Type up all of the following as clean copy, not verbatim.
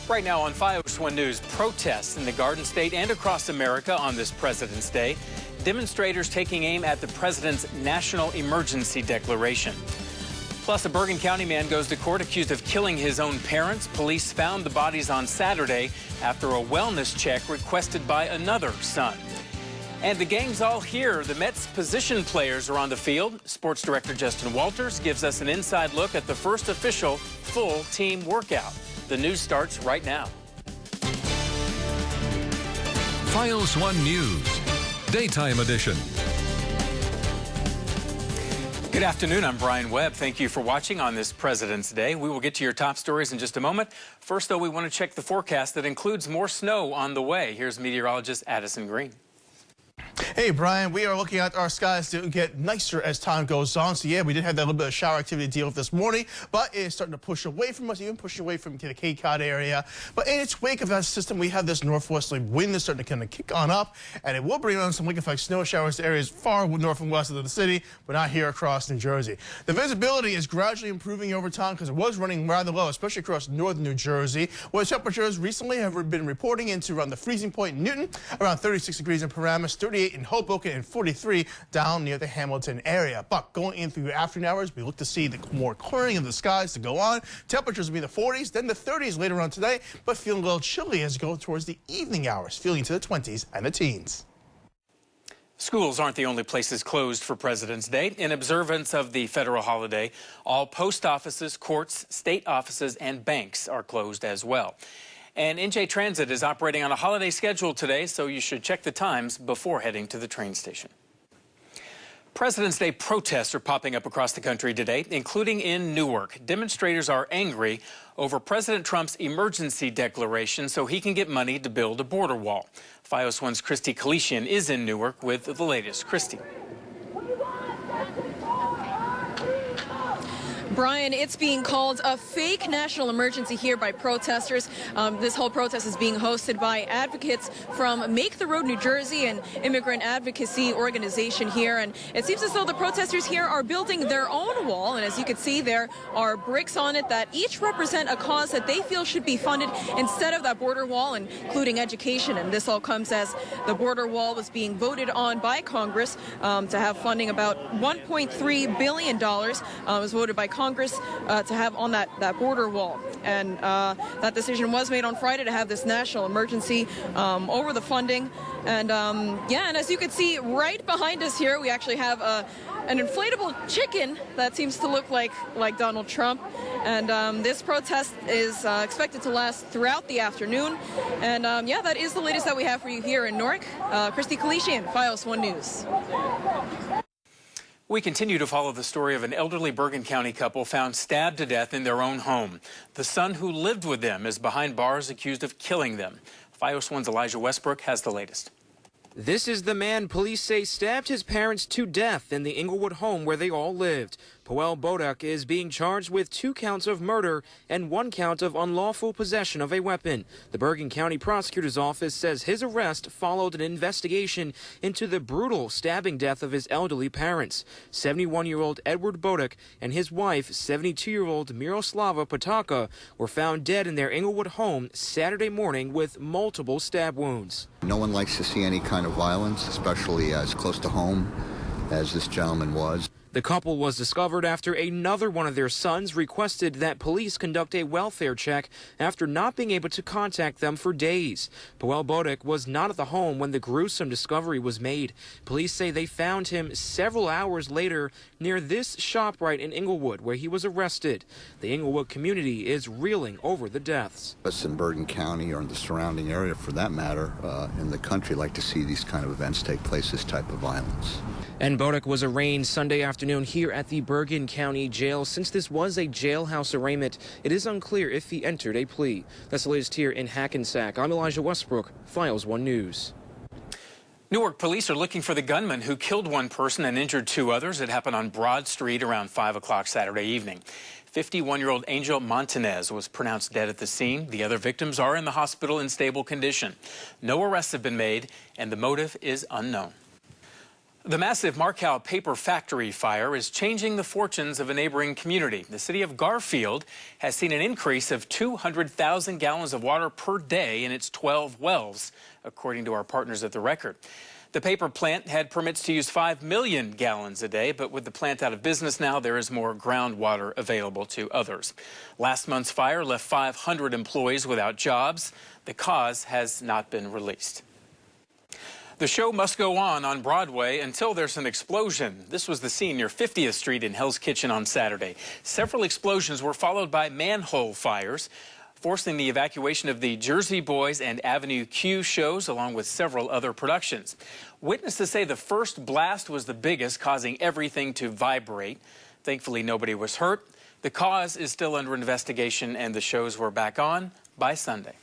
Right now on Fios 1 News, protests in the Garden State and across America on this President's Day. Demonstrators taking aim at the president's national emergency declaration. Plus, a Bergen County man goes to court accused of killing his own parents. Police found the bodies on Saturday after a wellness check requested by another son. And the gang's all here. The Mets' position players are on the field. Sports director Justin Walters gives us an inside look at the first official full team workout. The news starts right now. Fios 1 News, Daytime Edition. Good afternoon, I'm Brian Webb. Thank you for watching on this President's Day. We will get to your top stories in just a moment. First, though, we want to check the forecast that includes more snow on the way. Here's meteorologist Addison Green. Hey, Brian, we are looking at our skies to get nicer as time goes on. So, yeah, we did have that little bit of shower activity to deal with this morning, but it is starting to push away from us, even pushing away from the Cape Cod area. But in its wake of that system, we have this northwesterly wind that's starting to kind of kick on up, and it will bring on some lake-effect snow showers to areas far north and west of the city, but not here across New Jersey. The visibility is gradually improving over time because it was running rather low, especially across northern New Jersey, where temperatures recently have been reporting into around the freezing point in Newton, around 36 degrees in Paramus, 38 in Hoboken, and 43 down near the Hamilton area. But going in through the afternoon hours, we look to see the more clearing of the skies to go on. Temperatures will be in the 40s, then the 30s later on today, but feeling a little chilly as we go towards the evening hours, feeling into the 20s and the teens. Schools aren't the only places closed for President's Day. In observance of the federal holiday, all post offices, courts, state offices, and banks are closed as well. And NJ Transit is operating on a holiday schedule today, so you should check the times before heading to the train station. President's Day protests are popping up across the country today, including in Newark. Demonstrators are angry over President Trump's emergency declaration so he can get money to build a border wall. Fios 1's Christy Kalishian is in Newark with the latest. Christy. Brian, it's being called a fake national emergency here by protesters. This whole protest is being hosted by advocates from Make the Road New Jersey, an immigrant advocacy organization here. And it seems as though the protesters here are building their own wall. And as you can see, there are bricks on it that each represent a cause that they feel should be funded instead of that border wall, including education. And this all comes as the border wall was being voted on by Congress to have funding about $1.3 billion. Was voted by Congress to have on that border wall. And that decision was made on Friday to have this national emergency over the funding. And yeah, and as you can see right behind us here, we actually have an inflatable chicken that seems to look like Donald Trump. And this protest is expected to last throughout the afternoon. And yeah, that is the latest that we have for you here in Newark. Christy Kalishian, Fios 1 News. We continue to follow the story of an elderly Bergen County couple found stabbed to death in their own home. The son who lived with them is behind bars accused of killing them. Fios 1's Elijah Westbrook has the latest. This is the man police say stabbed his parents to death in the Inglewood home where they all lived. Powell Bodak is being charged with 2 counts of murder and 1 count of unlawful possession of a weapon. The Bergen County Prosecutor's Office says his arrest followed an investigation into the brutal stabbing death of his elderly parents. 71-year-old Edward Bodak and his wife, 72-year-old Miroslava Pataka, were found dead in their Inglewood home Saturday morning with multiple stab wounds. No one likes to see any kind of violence, especially as close to home as this gentleman was. The couple was discovered after another one of their sons requested that police conduct a welfare check after not being able to contact them for days. Powell Bodak was not at the home when the gruesome discovery was made. Police say they found him several hours later near this ShopRite in Inglewood, where he was arrested. The Inglewood community is reeling over the deaths. Us in Bergen County or in the surrounding area, for that matter, in the country, like to see these kind of events take place, this type of violence. And Bodak was arraigned Sunday afternoon here at the Bergen County Jail. Since this was a jailhouse arraignment, it is unclear if he entered a plea. That's the latest here in Hackensack. I'm Elijah Westbrook, Fios 1 News. Newark police are looking for the gunman who killed 1 person and injured 2 others. It happened on Broad Street around 5 o'clock Saturday evening. 51-year-old Angel Montanez was pronounced dead at the scene. The other victims are in the hospital in stable condition. No arrests have been made, and the motive is unknown. The massive Markow paper factory fire is changing the fortunes of a neighboring community. The city of Garfield has seen an increase of 200,000 gallons of water per day in its 12 wells, according to our partners at The Record. The paper plant had permits to use 5 million gallons a day, but with the plant out of business now, there is more groundwater available to others. Last month's fire left 500 employees without jobs. The cause has not been released. The show must go on Broadway until there's an explosion. This was the scene near 50th Street in Hell's Kitchen on Saturday. Several explosions were followed by manhole fires, forcing the evacuation of the Jersey Boys and Avenue Q shows, along with several other productions. Witnesses say the first blast was the biggest, causing everything to vibrate. Thankfully, nobody was hurt. The cause is still under investigation, and the shows were back on by Sunday.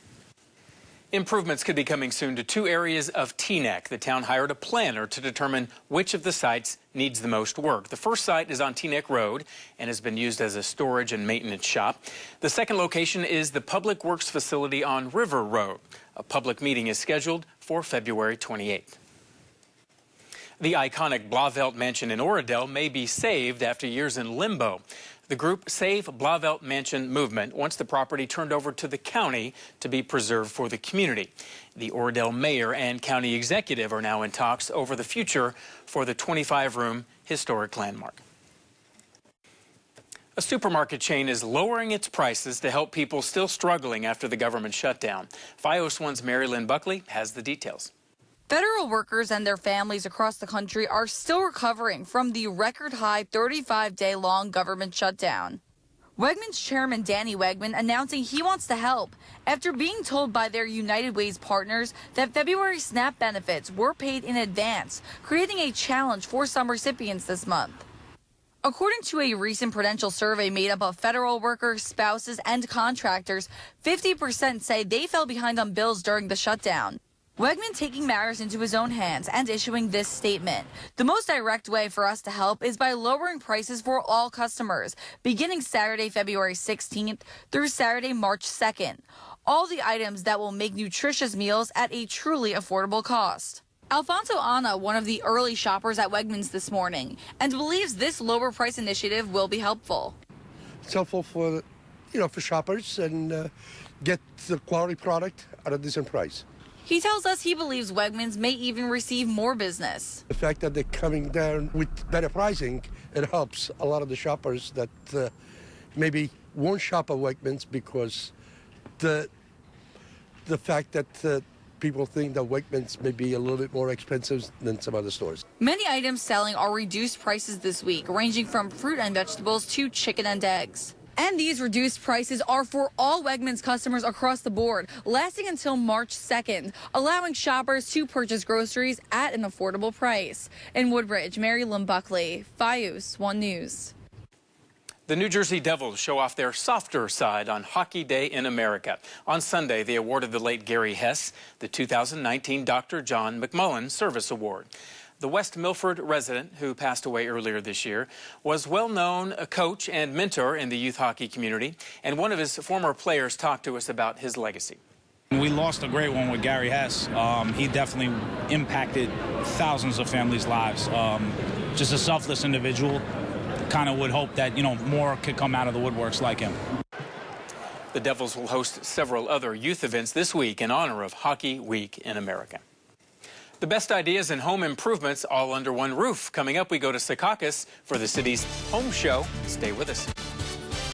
Improvements could be coming soon to 2 areas of Teaneck. The town hired a planner to determine which of the sites needs the most work. The first site is on Teaneck Road and has been used as a storage and maintenance shop. The second location is the Public Works facility on River Road. A public meeting is scheduled for February 28th. The iconic Blauvelt Mansion in Oradell may be saved after years in limbo. The group Save Blauvelt Mansion movement wants the property turned over to the county to be preserved for the community. The Oradell mayor and county executive are now in talks over the future for the 25-room historic landmark. A supermarket chain is lowering its prices to help people still struggling after the government shutdown. FiOS 1's Mary Lynn Buckley has the details. Federal workers and their families across the country are still recovering from the record-high 35-day-long government shutdown. Wegmans chairman Danny Wegman announcing he wants to help after being told by their United Ways partners that February SNAP benefits were paid in advance, creating a challenge for some recipients this month. According to a recent Prudential survey made up of federal workers, spouses, and contractors, 50% say they fell behind on bills during the shutdown. Wegman taking matters into his own hands and issuing this statement. The most direct way for us to help is by lowering prices for all customers, beginning Saturday, February 16th through Saturday, March 2nd. All the items that will make nutritious meals at a truly affordable cost. Alfonso Anna, one of the early shoppers at Wegmans this morning, and believes this lower price initiative will be helpful. It's helpful for, for shoppers and get the quality product at a decent price. He tells us he believes Wegmans may even receive more business. The fact that they're coming down with better pricing, it helps a lot of the shoppers that maybe won't shop at Wegmans because the fact that people think that Wegmans may be a little bit more expensive than some other stores. Many items selling are reduced prices this week, ranging from fruit and vegetables to chicken and eggs. And these reduced prices are for all Wegmans customers across the board, lasting until March 2nd, allowing shoppers to purchase groceries at an affordable price. In Woodbridge, Mary Lynn Buckley, FiOS 1 News. The New Jersey Devils show off their softer side on Hockey Day in America. On Sunday, they awarded the late Gary Hess the 2019 Dr. John McMullen Service Award. The West Milford resident, who passed away earlier this year, was well-known a coach and mentor in the youth hockey community, and one of his former players talked to us about his legacy. We lost a great one with Gary Hess. He definitely impacted thousands of families' lives. Just a selfless individual. Kind of would hope that, more could come out of the woodworks like him. The Devils will host several other youth events this week in honor of Hockey Week in America. The best ideas in home improvements all under one roof. Coming up, we go to Secaucus for the city's home show. Stay with us.